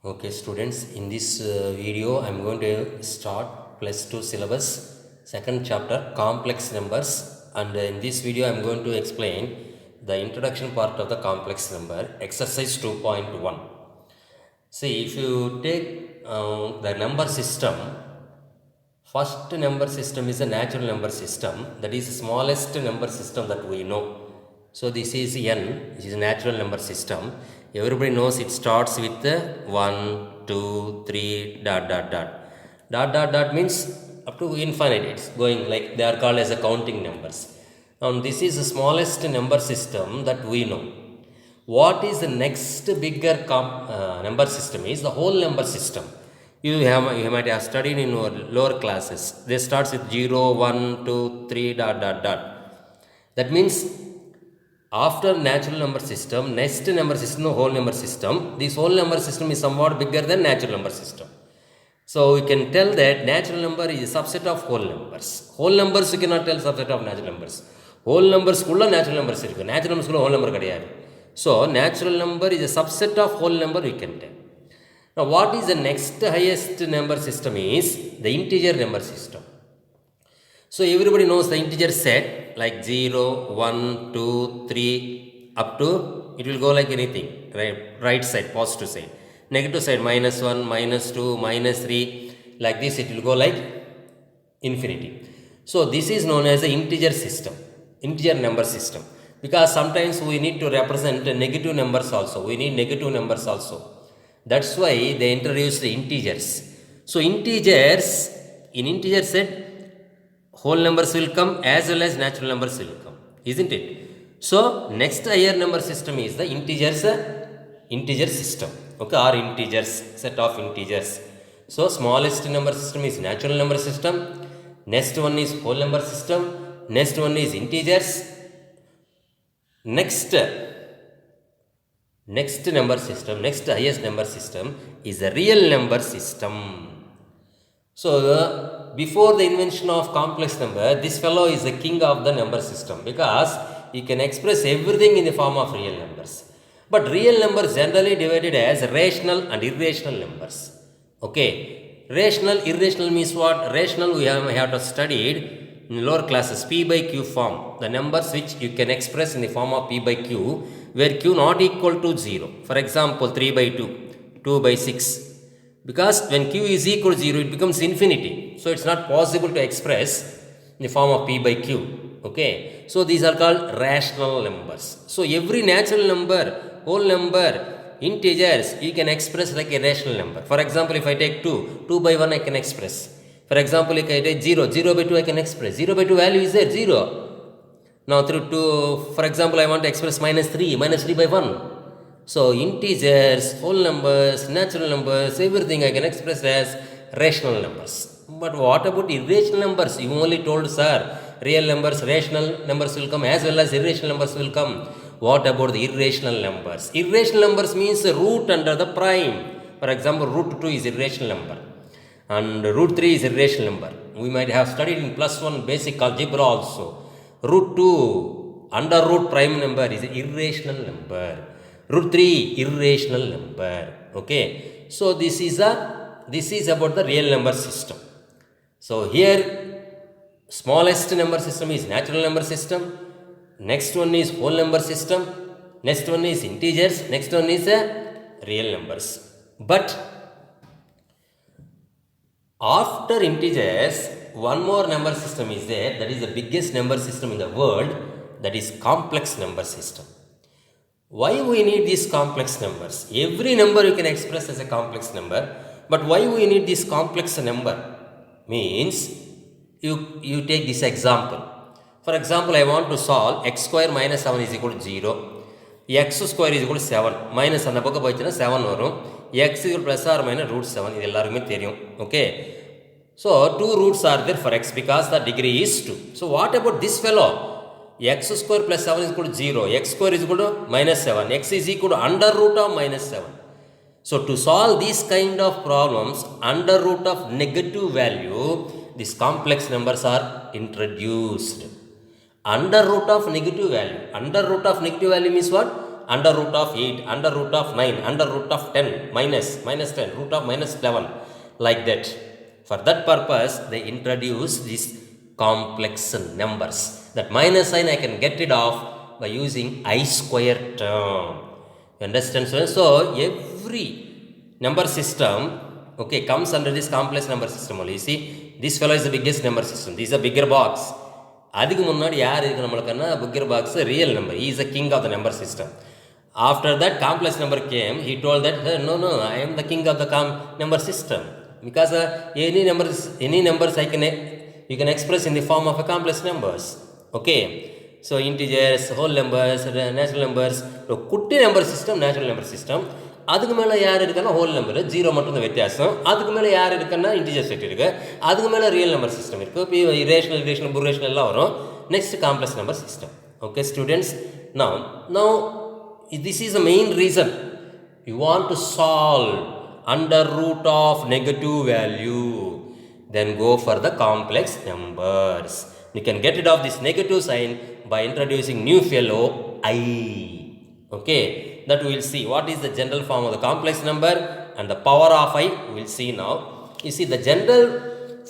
Okay, students, in this video, I am going to start plus 2 syllabus, second chapter, complex numbers, and in this video, I am going to explain the introduction part of the complex number, exercise 2.1. See, if you take the number system, first number system is a natural number system, that is the smallest number system that we know. So this is n, which is a natural number system. Everybody knows it starts with 1, 2, 3, dot dot dot. Dot dot dot means up to infinite. It's going like they are called as a counting numbers. This is the smallest number system that we know. What is the next bigger number system is the whole number system. You might have studied in your lower classes. They starts with 0, 1, 2, 3, dot dot dot. That means after natural number system, next number system, the whole number system. This whole number system is somewhat bigger than natural number system. So we can tell that natural number is a subset of whole numbers. Whole numbers you cannot tell subset of natural numbers. Whole numbers kulla natural numbers irukku. Natural numbers kulla whole number kadiyadu. So natural number is a subset of whole number we can tell. Now what is the next highest number system is the integer number system. So everybody knows the integer set like 0, 1, 2, 3 up to it will go like anything, right side, positive side, negative side minus 1, minus 2, minus 3, like this it will go like infinity. So this is known as the integer system, integer number system, because sometimes we need to represent negative numbers also, we need negative numbers also. That's why they introduced the integers. So integers, in integer set whole numbers will come as well as natural numbers will come, isn't it? So next higher number system is the integer system, okay, or integers, set of integers. So smallest number system is natural number system, next one is whole number system, next one is integers, next number system, next highest number system is the real number system. So before the invention of complex number, this fellow is the king of the number system because he can express everything in the form of real numbers. But real numbers generally divided as rational and irrational numbers. Okay, rational, irrational means what? Rational we have to studied in lower classes, p by q form, the numbers which you can express in the form of p by q, where q not equal to 0. For example, 3 by 2, 2 by 6. Because when q is equal to 0, it becomes infinity. So it's not possible to express in the form of p by q. Okay. So these are called rational numbers. So every natural number, whole number, integers, you can express like a rational number. For example, if I take 2, 2 by 1 I can express. For example, if I take 0, 0 by 2 I can express. 0 by 2 value is there, 0. Now through 2, for example, I want to express minus 3 by 1. So integers, whole numbers, natural numbers, everything I can express as rational numbers. But what about irrational numbers? You only told, sir, real numbers, rational numbers will come as well as irrational numbers will come. What about the irrational numbers? Irrational numbers means root under the prime. For example, root 2 is irrational number and root 3 is irrational number. We might have studied in +1 basic algebra also. Root 2 under root prime number is irrational number. Root 3 irrational number. Okay. So this is about the real number system. So here smallest number system is natural number system. Next one is whole number system. Next one is integers. Next one is real numbers. But after integers, one more number system is there. That is the biggest number system in the world. That is complex number system. Why we need these complex numbers? Every number you can express as a complex number, but why we need this complex number? Means you take this example. For example, I want to solve x square minus 7 is equal to 0, x square is equal to 7, minus அந்த பக்கம் போயிடுச்சுனா 7 வரும், x is equal to plus or minus root 7, இது எல்லாருக்குமே தெரியும். Okay, so 2 roots are there for x because the degree is 2. So what about this fellow? X square plus 7 is equal to 0, x square is equal to minus 7, x is equal to under root of minus 7. So to solve these kind of problems, under root of negative value, these complex numbers are introduced. Under root of negative value. Under root of negative value means what? under root of 8, under root of 9, under root of 10, minus 10, root of minus 11, like that. For that purpose, they introduce these complex numbers. That minus sign I can get rid of by using I square term. You understand? So every number system, okay, comes under this complex number system only. You see, this fellow is the biggest number system. This is a bigger box. அதுக்கு முன்னாடி யார் இருக்கு நம்மளுக்குன்னா bigger box real number. He is the king of the number system. After that complex number came, he told that no, I am the king of the number system, because any numbers you can express in the form of a complex numbers. Okay, so integers, whole numbers, natural numbers, குட்டி number system, natural number system. அதுக்கு மேலே யார் இருக்குன்னா whole number, zero மட்டும் தான் வித்தியாசம். அதுக்கு மேலே யார் இருக்குன்னா இன்டிஜர் செட் இருக்குது. அதுக்கு மேலே ரியல் நம்பர் சிஸ்டம் இருக்குது. இப்போ இரேஷனல், இரேஷனல், புரேஷனல் எல்லாம் வரும். Next complex number system. Okay students, now this is the main reason you want to solve under root of negative value, then go for the complex numbers. You can get rid of this negative sign by introducing new fellow I. Okay, that we will see. What is the general form of the complex number and the power of I, we will see now. You see, the general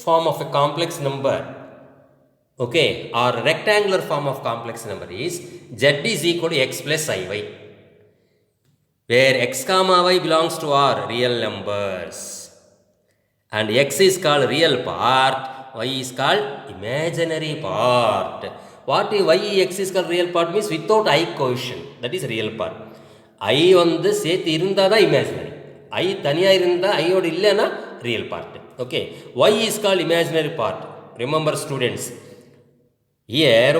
form of a complex number, okay, or rectangular form of complex number is z is equal to x plus iy, where x comma y belongs to our real numbers, and x is called real part, y is called imaginary part. What y x is called real part means without I coefficient, that is real part. I வந்து சேர்த்து இருந்தால் தான் imaginary, I தனியாக இருந்தால் ஐயோடு இல்லைன்னா real part. Okay, y is called imaginary part. Remember students, here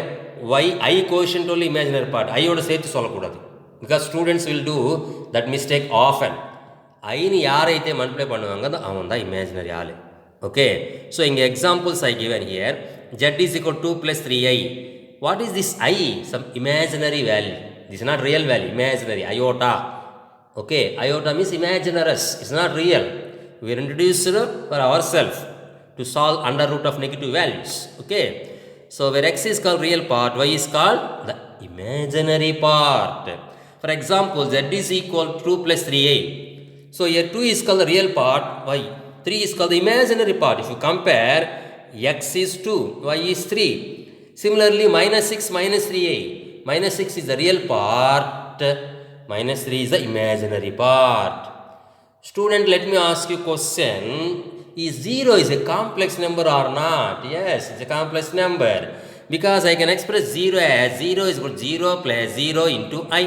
y I coefficient only imaginary part, ஐயோடு சேர்த்து சொல்லக்கூடாது, because students will do that mistake often. ஐன்னு யாரைத்தே மல்டிப்ளை பண்ணுவாங்க அவன் தான் இமேஜினரி ஆள். ஓகே, ஸோ இங்கே examples I given here. Z is equal to 2 plus 3i. What is this I? Some imaginary value. This is not real value, imaginary, iota. Okay, iota means imaginarious, it's not real. We are introduced for ourselves to solve under root of negative values. Okay, so where x is called real part, y is called the imaginary part. For example, z is equal to 2 plus 3a. So here 2 is called the real part, y. 3 is called the imaginary part. If you compare, x is 2, y is 3. Similarly, minus 6 minus 3a. Minus 6 is the real part, minus 3 is the imaginary part. Student, let me ask you a question. Is 0 is a complex number or not? Yes, it's a complex number, because I can express 0 as 0 is equal to 0 plus 0 into I.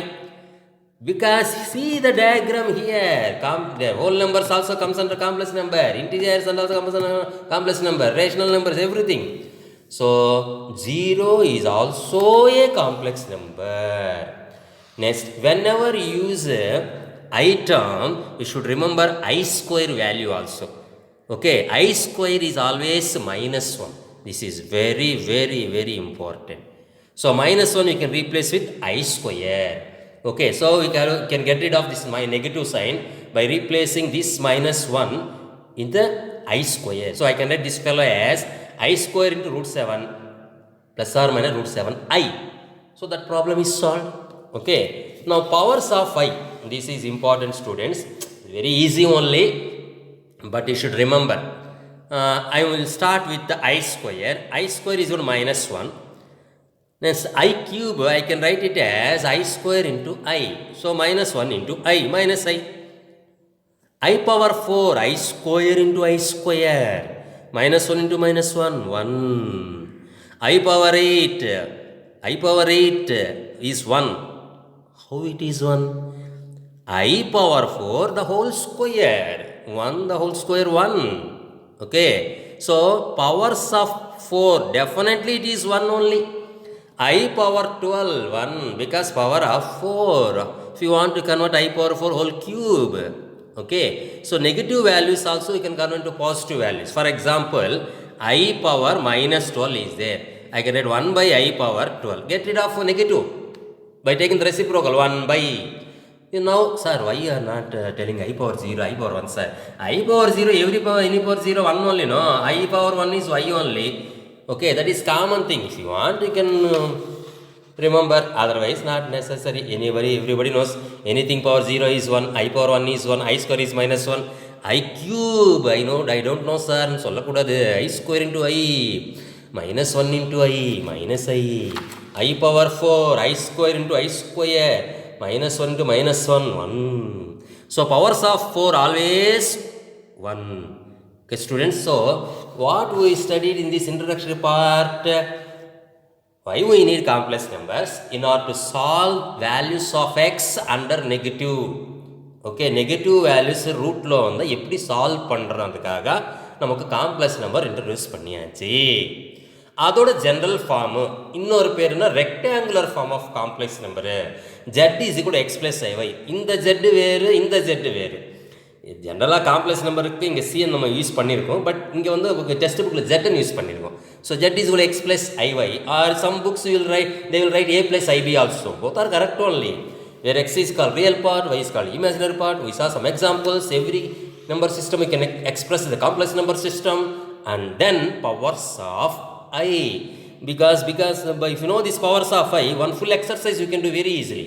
Because see the diagram here, the whole numbers also comes under complex number, integers and also comes under complex number, rational numbers, everything. So 0 is also a complex number. Next, whenever you use I term, you should remember I square value also. Okay, I square is always minus 1. This is very, very, very important. So minus 1 you can replace with I square. Okay, so we can get rid of this my negative sign by replacing this minus 1 in the I square. So I can write this fellow as I square into root 7 plus or minus root 7 I. So that problem is solved. Okay, now powers of I. This is important, students. Very easy only, but you should remember. I will start with the I square. I square is equal to minus 1. Next, I cube, I can write it as I square into I. So minus 1 into I, minus I. I power 4, I square into I square. Minus 1 into minus 1, 1. I power 8, I power 8 is 1. How it is 1? I power 4, the whole square. 1, the whole square, 1. Okay, so powers of 4, definitely it is 1 only. I power 12, 1, because power of 4. If you want to convert I power 4 whole cube. Okay, so negative values also you can convert to positive values. For example, I power minus 12 is there. I can write 1 by I power 12. Get rid of negative by taking the reciprocal 1 by. You know, sir, why you are not telling I power 0, I power 1, sir? I power 0, every power, any power 0, 1 only, no? I power 1 is y only. Okay, that is common thing. If you want, you can remember, otherwise not necessary. Everybody knows anything power 0 is 1, I power 1 is 1, I square is minus 1, I cube, I don't know sir, சொல்லக்கூடாது. I square into I, minus 1 into I, minus I power 4, I square into I square, minus 1 into minus 1, 1. So powers of 4 always 1. Okay students, so what we studied in this introductory part, why we need complex numbers in order to solve values of x under negative. Okay, negative values ரூட்டில் வந்து எப்படி solve பண்ணுறதுக்காக நமக்கு complex number introduce பண்ணியாச்சு. அதோட general form இன்னொரு பேருனா rectangular form of complex number. Z is equal to X plus I Y. இந்த ஜெட்டு வேறு, இந்த ஜெட்டு வேறு. ஜென்ரலாக காம்ப்ளெக்ஸ் நம்பருக்கு இங்கே சிஎன் நம்ம யூஸ் பண்ணியிருக்கோம், பட் இங்கே வந்து டெக்ஸ்ட் புக்கில் ஜெட்னு யூஸ் பண்ணியிருக்கோம். So zed is equal x plus y, or some books they will write a plus ib also. Both are correct only. Where x is called real part, y is called imaginary part. We saw some examples. Every number system we can express the complex number system, and then powers of I. Because if you know these powers of I, one full exercise you can do very easily.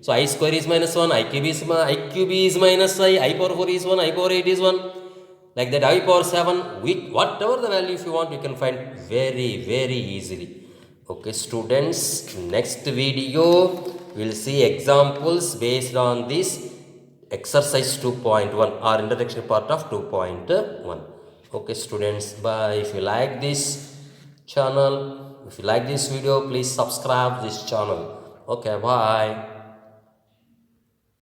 So I square is minus 1, I cube is minus I power 4 is 1, I power 8 is 1. Like that, I power 7, whatever the value if you want, you can find very, very easily. Okay students, next video we'll see examples based on this exercise 2.1 or introduction part of 2.1. Okay students, bye. If you like this channel, if you like this video, please subscribe this channel. Okay, bye.